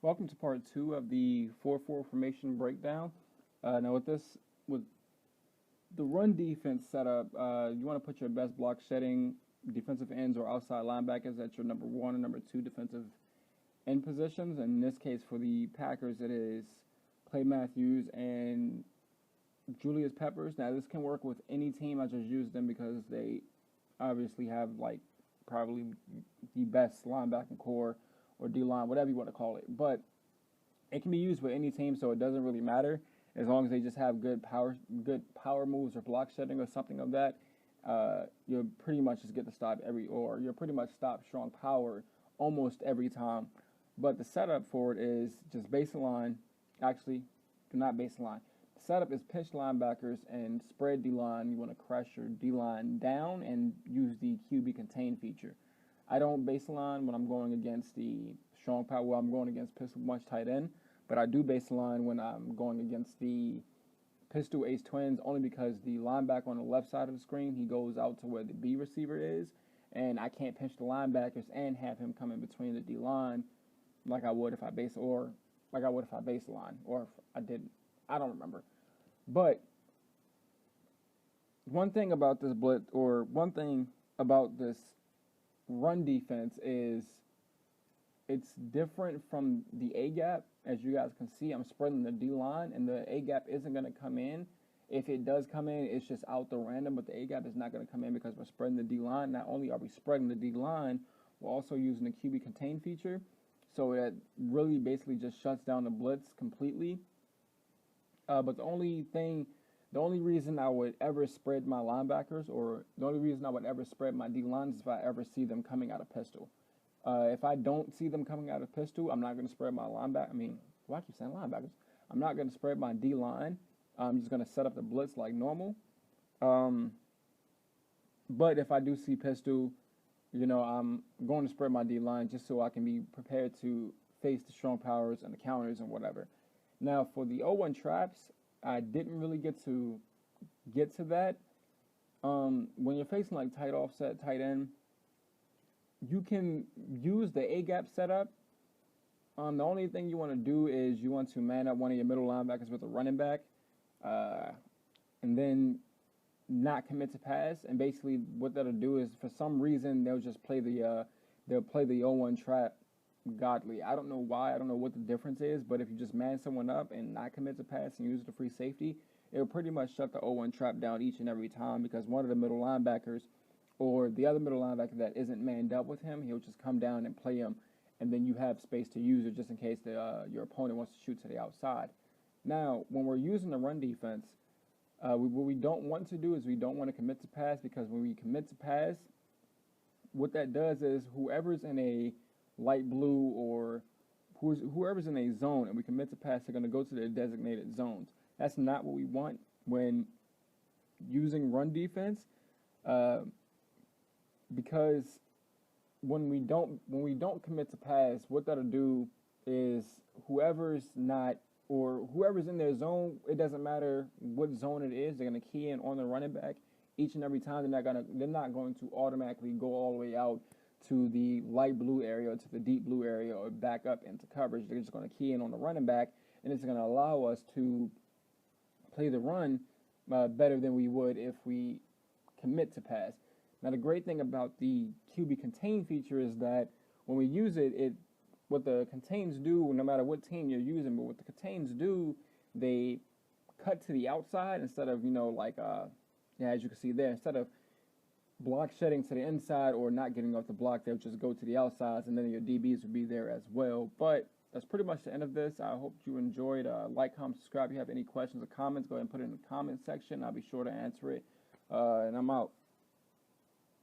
Welcome to part two of the 4-4 formation breakdown. Now with the run defense setup, you want to put your best block setting defensive ends or outside linebackers at your number one and number two defensive end positions. And in this case, for the Packers, it is Clay Matthews and Julius Peppers. Now this can work with any team. I just use them because they obviously have like probably the best linebacking core or D-line, whatever you want to call it. But it can be used with any team, so it doesn't really matter as long as they just have good power moves or block setting or something of that. You'll pretty much just get to stop you'll pretty much stop strong power almost every time. But the setup for it is just baseline. Actually, not baseline. The setup is pitch linebackers and spread D-line. You want to crush your D-line down and use the QB contain feature. I don't baseline when I'm going against the strong power. Well, I'm going against pistol bunch tight end, but I do baseline when I'm going against the pistol ace twins, only because the linebacker on the left side of the screen, he goes out to where the B receiver is, and I can't pinch the linebackers and have him come in between the D line like I would if I baseline, or if I didn't. I don't remember. But one thing about this blitz, or one thing about this run defense is it's different from the A gap. As you guys can see, I'm spreading the D line, and the A gap isn't going to come in. If it does come in, it's just out the random, but the A gap is not going to come in because we're spreading the D line. Not only are we spreading the D line, we're also using the QB contain feature, so it really basically just shuts down the blitz completely. But the only reason I would ever spread my linebackers, or the only reason I would ever spread my D lines, is if I ever see them coming out of pistol. If I don't see them coming out of pistol, I'm not going to spread my linebacker. Why I keep saying linebackers? I'm not going to spread my D line. I'm just going to set up the blitz like normal. But if I do see pistol, I'm going to spread my D line just so I can be prepared to face the strong powers and the counters and whatever. Now for the 0-1 traps, I didn't really get to that. When you're facing like tight offset, tight end, you can use the A-gap setup. The only thing you want to do is you want to man up one of your middle linebackers with a running back, and then not commit to pass. And basically what that'll do is, for some reason, they'll just play the 0-1 trap godly. I don't know why. I don't know what the difference is, but if you just man someone up and not commit to pass and use the free safety, it'll pretty much shut the 0-1 trap down each and every time, because one of the middle linebackers or the other middle linebacker that isn't manned up with him, he'll just come down and play him, and then you have space to use it just in case your opponent wants to shoot to the outside. Now, when we're using the run defense, what we don't want to do is we don't want to commit to pass, because when we commit to pass, what that does is whoever's in a light blue or whoever's in a zone and we commit to pass, they're going to go to their designated zones. That's not what we want when using run defense, because when we don't commit to pass, what that'll do is whoever's in their zone, it doesn't matter what zone it is, they're going to key in on the running back each and every time. They're not going to automatically go all the way out to the light blue area, or to the deep blue area, or back up into coverage. They're just going to key in on the running back, and it's going to allow us to play the run better than we would if we commit to pass. Now, the great thing about the QB contain feature is that when we use it, what the contains do, no matter what team you're using, but what the contains do, they cut to the outside instead of, as you can see there, instead of block shedding to the inside or not getting off the block, they'll just go to the outsides, and then your DBs will be there as well. But that's pretty much the end of this. I hope you enjoyed. Like, comment, subscribe. If you have any questions or comments, go ahead and put it in the comment section. I'll be sure to answer it. And I'm out.